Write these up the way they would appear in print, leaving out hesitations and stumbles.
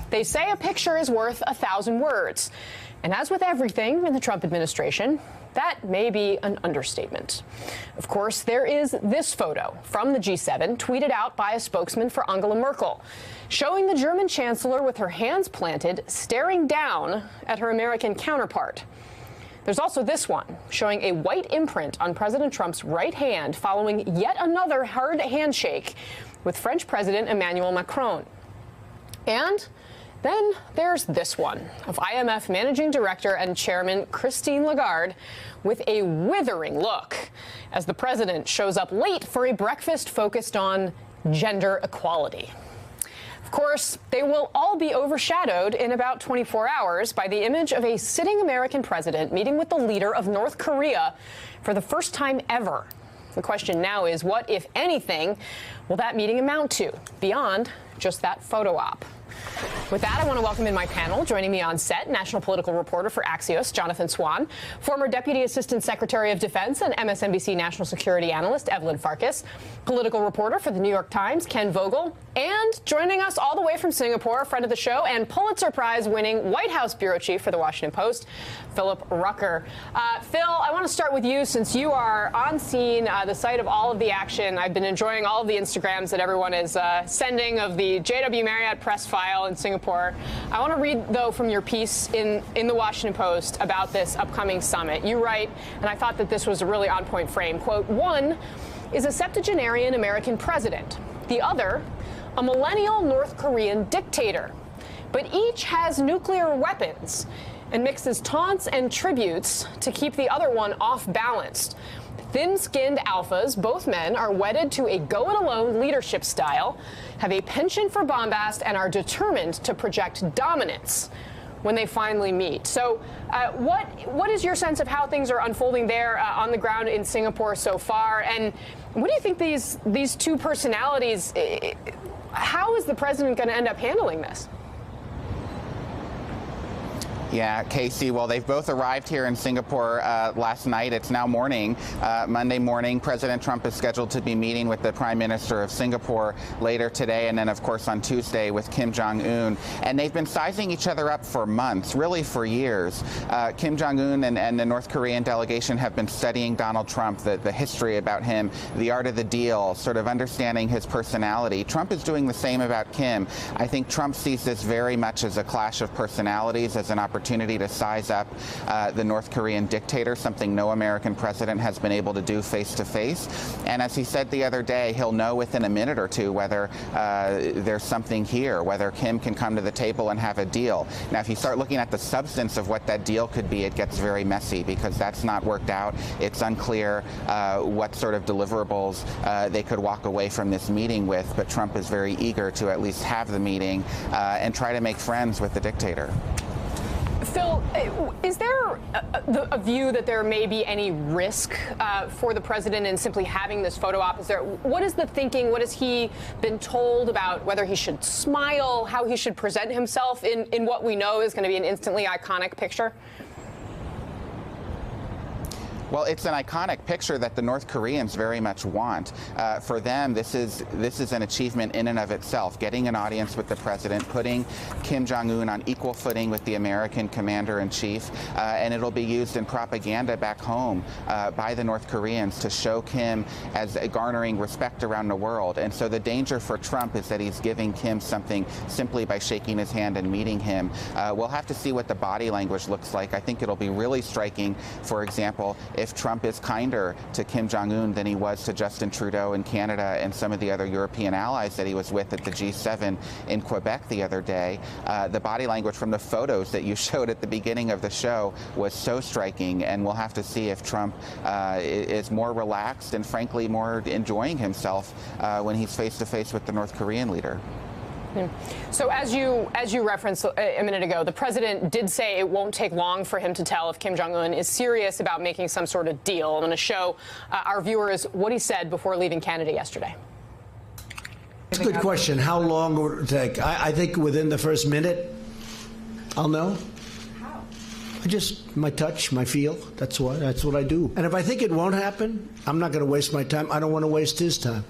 They say a picture is worth 1,000 words. And as with everything in the Trump administration, that may be an understatement. Of course, there is this photo from the G7 tweeted out by a spokesman for Angela Merkel, showing the German chancellor with her hands planted, staring down at her American counterpart. There's also this one, showing a white imprint on President Trump's right hand following yet another hard handshake with French President Emmanuel Macron. And then there's this one of IMF Managing Director and Chairman Christine Lagarde with a withering look as the president shows up late for a breakfast focused on gender equality. Of course, they will all be overshadowed in about 24 hours by the image of a sitting American president meeting with the leader of North Korea for the first time ever. The question now is, what, if anything, will that meeting amount to beyond just that photo op? With that, I want to welcome in my panel. Joining me on set, national political reporter for Axios, Jonathan Swan, former Deputy Assistant Secretary of Defense and MSNBC national security analyst, Evelyn Farkas, political reporter for the New York Times, Ken Vogel, and joining us all the way from Singapore, a friend of the show and Pulitzer Prize-winning White House bureau chief for The Washington Post, Philip Rucker. Phil, I want to start with you since you are on scene, the site of all of the action. I've been enjoying all of the Instagrams that everyone is sending of the J.W. Marriott press file in Singapore. I want to read, though, from your piece in The Washington Post about this upcoming summit. You write, and I thought that this was a really on-point frame, quote, one is a septuagenarian American president. The other, a millennial North Korean dictator. But each has nuclear weapons and mixes taunts and tributes to keep the other one off balance. Thin-skinned alphas, both men, are wedded to a go-it-alone leadership style, have a penchant for bombast, and are determined to project dominance when they finally meet. So what is your sense of how things are unfolding there on the ground in Singapore so far? And what do you think these two personalities, how is the president going to end up handling this? Yeah, Casey, well, they've both arrived here in Singapore last night. It's now morning, Monday morning. President Trump is scheduled to be meeting with the Prime Minister of Singapore later today, and then, of course, on Tuesday with Kim Jong-un. And they've been sizing each other up for months, really for years. Kim Jong-un and the North Korean delegation have been studying Donald Trump, the history about him, the art of the deal, sort of understanding his personality. Trump is doing the same about Kim. I think Trump sees this very much as a clash of personalities, as an opportunity to size up the North Korean dictator, something no American president has been able to do face to face. And as he said the other day, he'll know within a minute or two whether there's something here, whether Kim can come to the table and have a deal. Now, if you start looking at the substance of what that deal could be, it gets very messy because that's not worked out. It's unclear what sort of deliverables they could walk away from this meeting with, but Trump is very eager to at least have the meeting and try to make friends with the dictator. Phil, is there a view that there may be any risk for the president in simply having this photo op? What is the thinking? What has he been told about whether he should smile, how he should present himself in what we know is going to be an instantly iconic picture? Well, it's an iconic picture that the North Koreans very much want. For them, this is an achievement in and of itself, getting an audience with the president, putting Kim Jong-un on equal footing with the American commander-in-chief, and it'll be used in propaganda back home by the North Koreans to show Kim as garnering respect around the world. And so the danger for Trump is that he's giving Kim something simply by shaking his hand and meeting him. We'll have to see what the body language looks like. I think it'll be really striking, for example, if Trump is kinder to Kim Jong-un than he was to Justin Trudeau in Canada and some of the other European allies that he was with at the G7 in Quebec the other day. The body language from the photos that you showed at the beginning of the show was so striking, and we'll have to see if Trump is more relaxed and, frankly, more enjoying himself when he's face-to-face with the North Korean leader. So as you referenced a minute ago, the president did say it won't take long for him to tell if Kim Jong-un is serious about making some sort of deal. I'm going to show our viewers what he said before leaving Canada yesterday. It's a good question. How long will it take? I think within the first minute, I'll know. How? My touch, my feel. That's what I do. And if I think it won't happen, I'm not going to waste my time. I don't want to waste his time.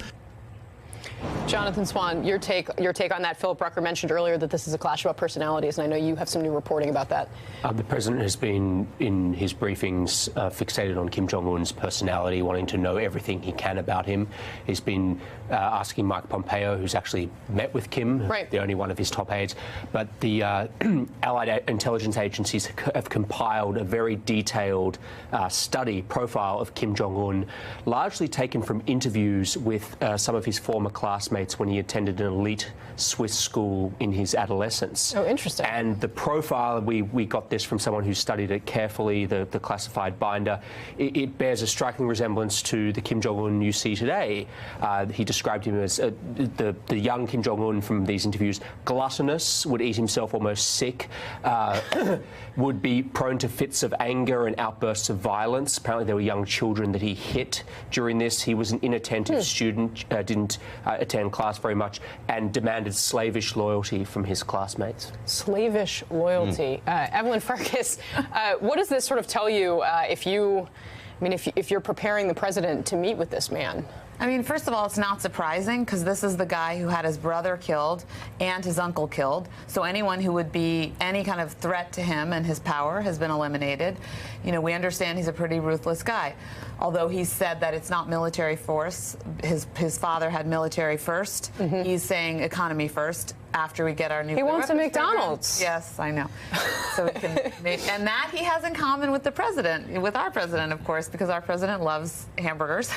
Jonathan Swan, your take on that. Philip Rucker mentioned earlier that this is a clash about personalities, and I know you have some new reporting about that. The president has been, in his briefings, fixated on Kim Jong-un's personality, wanting to know everything he can about him. He's been asking Mike Pompeo, who's actually met with Kim, right, the only one of his top aides. But the allied intelligence agencies have compiled a very detailed profile of Kim Jong-un, largely taken from interviews with some of his former classmates when he attended an elite Swiss school in his adolescence. Oh, interesting. And the profile, we got this from someone who studied it carefully, the classified binder. It bears a striking resemblance to the Kim Jong-un you see today. He described him as the young Kim Jong-un from these interviews, gluttonous, would eat himself almost sick, would be prone to fits of anger and outbursts of violence. Apparently there were young children that he hit during this. He was an inattentive student, didn't attend class very much, and demanded slavish loyalty from his classmates. Slavish loyalty. Evelyn Farkas, what does this sort of tell you if you're preparing the president to meet with this man? I mean, first of all, it's not surprising because this is the guy who had his brother killed and his uncle killed. So anyone who would be any kind of threat to him and his power has been eliminated. You know, we understand he's a pretty ruthless guy. Although he said that it's not military force. His father had military first. Mm-hmm. He's saying economy first after we get our nuclear weapons. He wants a McDonald's. Program. Yes, I know. So we can and that he has in common with the president, with our president, of course, because our president loves hamburgers.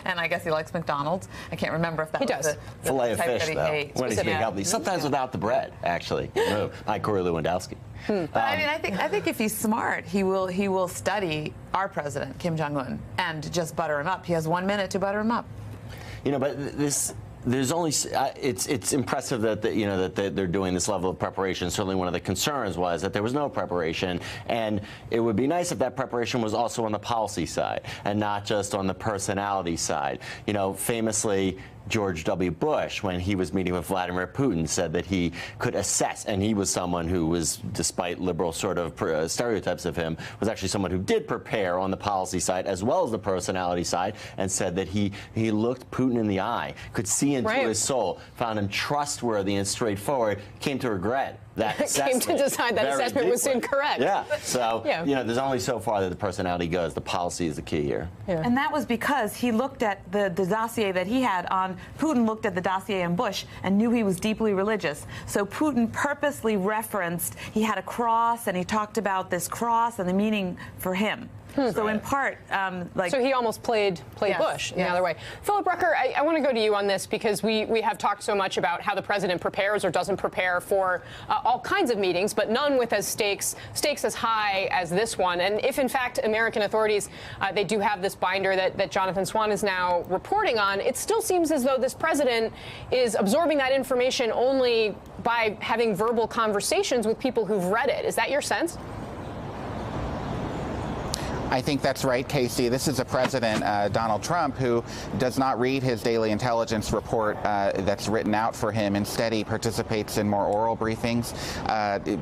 And I guess he likes McDonald's. I can't remember if that he was does. the filet of type fish, that he though. hates. When he's being healthy. Sometimes without the bread, actually. Like Corey Lewandowski. But I mean, I think if he's smart, he will study our president, Kim Jong-un, and just butter him up. He has 1 minute to butter him up. You know, but there's only it's impressive that they're doing this level of preparation. Certainly, one of the concerns was that there was no preparation, and it would be nice if that preparation was also on the policy side and not just on the personality side. You know, famously, George W. Bush, when he was meeting with Vladimir Putin, said that he could assess, and he was someone who was, despite liberal sort of stereotypes of him, was actually someone who did prepare on the policy side as well as the personality side, and said that he looked Putin in the eye, could see into his soul, found him trustworthy and straightforward, came to regret that assessment. Came to decide that assessment was incorrect. Yeah. So, you know, there's only so far that the personality goes. The policy is the key here. Yeah. And that was because he looked at the dossier that he had on Putin, looked at the dossier on Bush and knew he was deeply religious. So Putin purposely referenced, he had a cross and he talked about this cross and the meaning for him. So in part, so he almost played Bush in the other way. Philip Rucker, I want to go to you on this because we have talked so much about how the president prepares or doesn't prepare for all kinds of meetings, but none with stakes as high as this one. And if in fact American authorities they do have this binder that Jonathan Swan is now reporting on, it still seems as though this president is absorbing that information only by having verbal conversations with people who've read it. Is that your sense? I think that's right, Casey. This is a president, Donald Trump, who does not read his daily intelligence report that's written out for him. Instead, he participates in more oral briefings.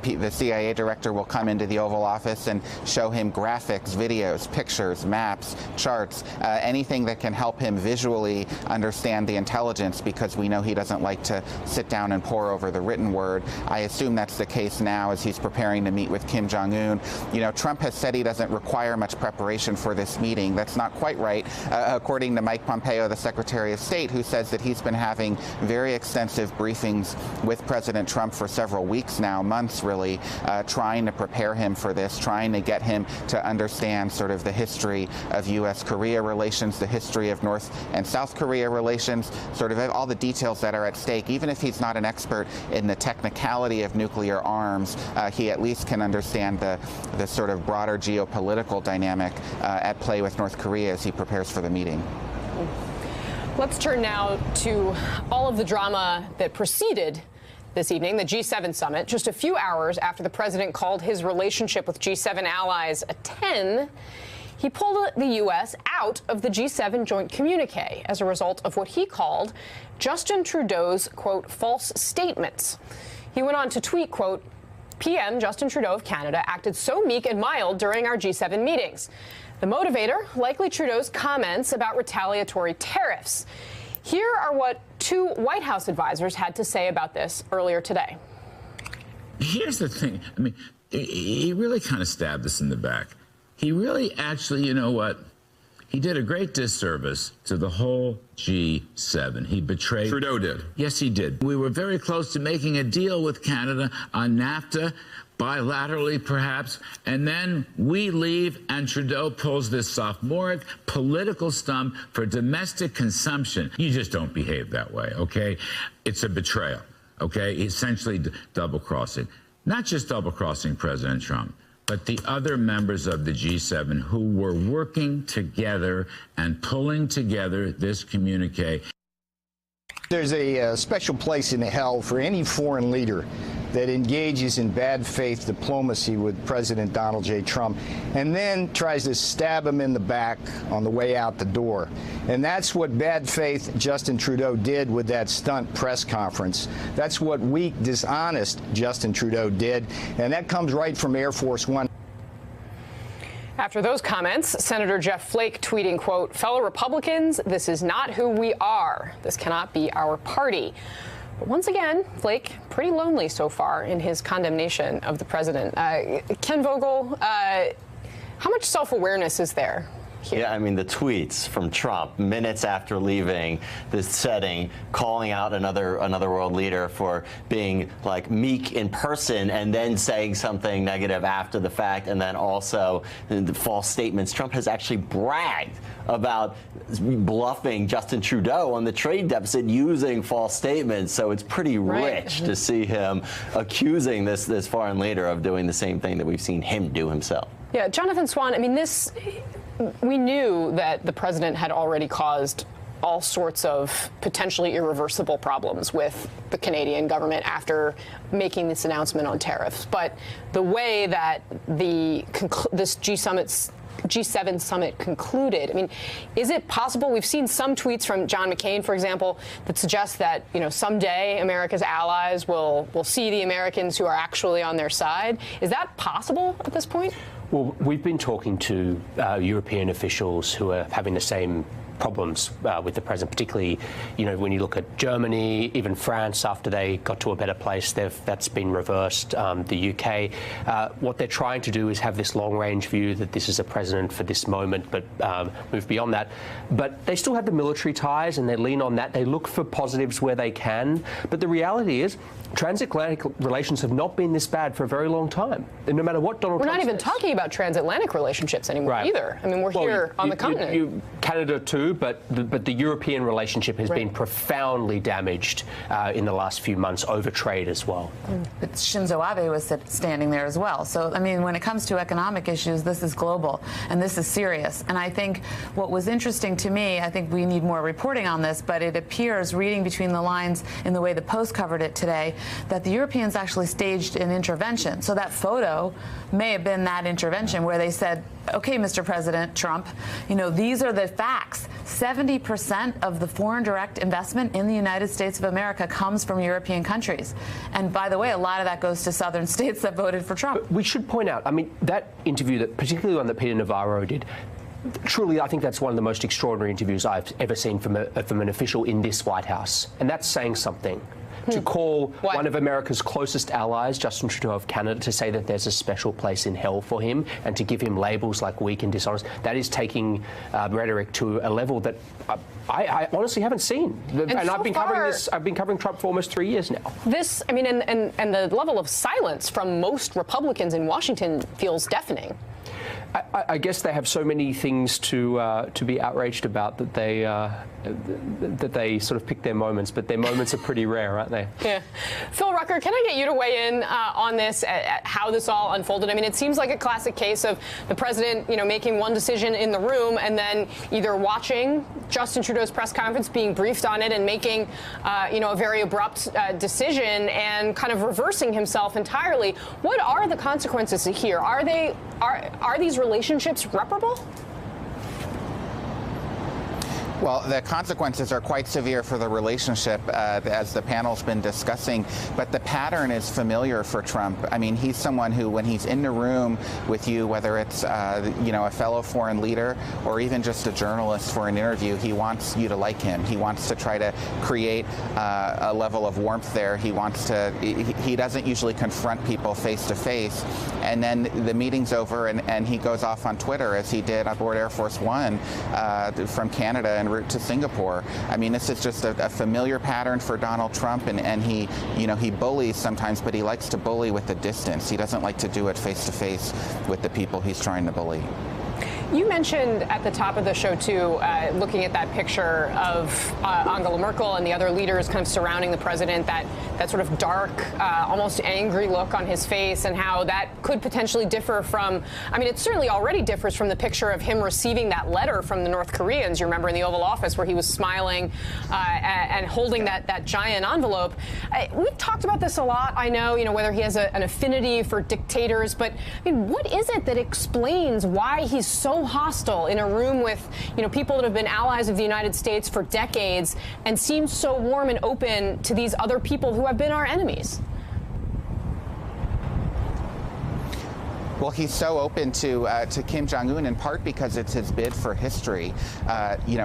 The CIA director will come into the Oval Office and show him graphics, videos, pictures, maps, charts, anything that can help him visually understand the intelligence, because we know he doesn't like to sit down and pore over the written word. I assume that's the case now as he's preparing to meet with Kim Jong-un. You know, Trump has said he doesn't require much preparation for this meeting. That's not quite right, according to Mike Pompeo, the Secretary of State, who says that he's been having very extensive briefings with President Trump for several weeks now, months really, trying to prepare him for this, trying to get him to understand sort of the history of U.S.-Korea relations, the history of North and South Korea relations, sort of all the details that are at stake. Even if he's not an expert in the technicality of nuclear arms, he at least can understand the sort of broader geopolitical dynamic at play with North Korea as he prepares for the meeting. Let's turn now to all of the drama that preceded this evening, the G7 summit. Just a few hours after the president called his relationship with G7 allies a 10, he pulled the U.S. out of the G7 joint communique as a result of what he called Justin Trudeau's, quote, false statements. He went on to tweet, quote, PM Justin Trudeau of Canada acted so meek and mild during our G7 meetings. The motivator, likely Trudeau's comments about retaliatory tariffs. Here are what two White House advisors had to say about this earlier today. Here's the thing. I mean, he really kind of stabbed us in the back. He really actually, you know what? He did a great disservice to the whole G7. He betrayed. Trudeau did. Yes, he did. We were very close to making a deal with Canada on NAFTA, bilaterally perhaps, and then we leave and Trudeau pulls this sophomoric political stunt for domestic consumption. You just don't behave that way, okay? It's a betrayal, okay? Essentially double-crossing. Not just double-crossing President Trump, but the other members of the G7 who were working together and pulling together this communique. There's a special place in hell for any foreign leader that engages in bad faith diplomacy with President Donald J. Trump and then tries to stab him in the back on the way out the door. And that's what bad faith Justin Trudeau did with that stunt press conference. That's what weak, dishonest Justin Trudeau did. And that comes right from Air Force One. After those comments, Senator Jeff Flake tweeting, quote, "Fellow Republicans, this is not who we are. This cannot be our party." But once again, Flake pretty lonely so far in his condemnation of the president. Ken Vogel, how much self-awareness is there here? Yeah, I mean, the tweets from Trump minutes after leaving this setting, calling out another world leader for being like meek in person and then saying something negative after the fact, and then also the false statements. Trump has actually bragged about bluffing Justin Trudeau on the trade deficit using false statements. So it's pretty rich to see him accusing this foreign leader of doing the same thing that we've seen him do himself. Yeah, Jonathan Swan, I mean, we knew that the president had already caused all sorts of potentially irreversible problems with the Canadian government after making this announcement on tariffs. But the way that this G7 summit concluded, I mean, is it possible? We've seen some tweets from John McCain, for example, that suggest that, you know, someday America's allies will see the Americans who are actually on their side. Is that possible at this point? Well, we've been talking to European officials who are having the same problems with the president, particularly, you know, when you look at Germany, even France, after they got to a better place, that's been reversed. The UK, what they're trying to do is have this long-range view that this is a president for this moment, but move beyond that. But they still have the military ties, and they lean on that. They look for positives where they can. But the reality is, transatlantic relations have not been this bad for a very long time. And no matter what Donald Trump says. We're not even talking about transatlantic relationships anymore either. I mean, we're here on the continent. Canada too, but the European relationship has been profoundly damaged in the last few months over trade as well. But Shinzo Abe was standing there as well. So, I mean, when it comes to economic issues, this is global and this is serious. And I think what was interesting to me, I think we need more reporting on this, but it appears, reading between the lines in the way the Post covered it today, that the Europeans actually staged an intervention. So that photo may have been that intervention where they said, okay, Mr. President Trump, you know, these are the facts. 70% of the foreign direct investment in the United States of America comes from European countries. And by the way, a lot of that goes to southern states that voted for Trump. But we should point out, I mean, that interview, that particularly one that Peter Navarro did, truly, I think that's one of the most extraordinary interviews I've ever seen from an official in this White House. And that's saying something. To call one of America's closest allies, Justin Trudeau of Canada, to say that there's a special place in hell for him and to give him labels like weak and dishonest, that is taking rhetoric to a level that I honestly haven't seen. And so I've been covering Trump for almost 3 years now. This, I mean, and the level of silence from most Republicans in Washington feels deafening. I guess they have so many things to be outraged about that they sort of pick their moments, but their moments are pretty rare, aren't they? Yeah. Phil Rucker, can I get you to weigh in on this, at how this all unfolded? I mean, it seems like a classic case of the president, you know, making one decision in the room and then either watching Justin Trudeau's press conference, being briefed on it, and making, you know, a very abrupt decision and kind of reversing himself entirely. What are the consequences here? Are these relationships reparable? Well, the consequences are quite severe for the relationship, as the panel's been discussing, but the pattern is familiar for Trump. I mean, he's someone who, when he's in the room with you, whether it's a fellow foreign leader or even just a journalist for an interview, he wants you to like him. He wants to try to create a level of warmth there. He wants to. He doesn't usually confront people face to face, and then the meeting's over, and he goes off on Twitter, as he did aboard Air Force One from Canada en route to Singapore. I mean, this is just a familiar pattern for Donald Trump, and he bullies sometimes, but he likes to bully with a distance. He doesn't like to do it face to face with the people he's trying to bully. You mentioned at the top of the show, too, looking at that picture of Angela Merkel and the other leaders kind of surrounding the president, that sort of dark, almost angry look on his face, and how that could potentially differ from, I mean, it certainly already differs from the picture of him receiving that letter from the North Koreans, you remember, in the Oval Office, where he was smiling and holding that giant envelope. We've talked about this a lot, I know, whether he has an affinity for dictators, but I mean, what is it that explains why he's so hostile in a room with, people that have been allies of the United States for decades, and seems so warm and open to these other people who have been our enemies? Well, he's so open to Kim Jong-un in part because it's his bid for history.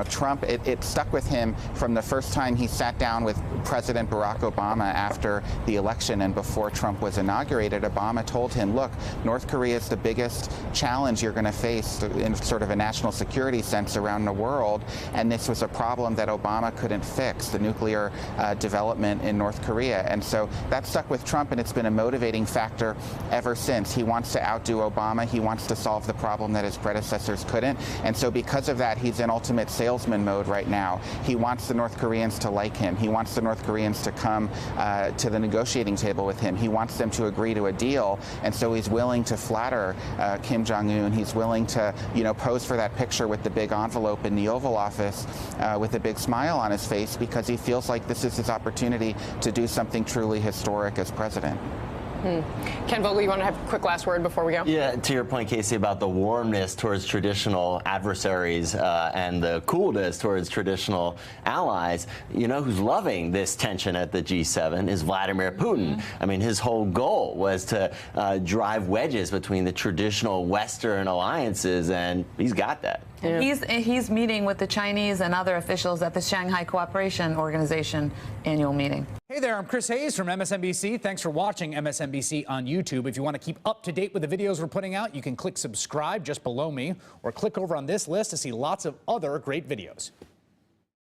Trump, it stuck with him from the first time he sat down with President Barack Obama after the election and before Trump was inaugurated. Obama told him, look, North Korea is the biggest challenge you're going to face in sort of a national security sense around the world, and this was a problem that Obama couldn't fix, the nuclear development in North Korea. And so that stuck with Trump, and it's been a motivating factor ever since. He wants to outdo Obama. He wants to solve the problem that his predecessors couldn't. And so because of that, he's in ultimate salesman mode right now. He wants the North Koreans to like him. He wants the North Koreans to come to the negotiating table with him. He wants them to agree to a deal. And so he's willing to flatter Kim Jong-un. He's willing to, pose for that picture with the big envelope in the Oval Office with a big smile on his face, because he feels like this is his opportunity to do something truly historic as president. Ken Vogel, you want to have a quick last word before we go? Yeah, to your point, Casey, about the warmness towards traditional adversaries and the coolness towards traditional allies, who's loving this tension at the G7 is Vladimir Putin. I mean, his whole goal was to drive wedges between the traditional Western alliances, and he's got that. Yeah. He's meeting with the Chinese and other officials at the Shanghai Cooperation Organization annual meeting. Hey there, I'm Chris Hayes from MSNBC. Thanks for watching MSNBC on YouTube. If you want to keep up to date with the videos we're putting out, you can click subscribe just below me, or click over on this list to see lots of other great videos.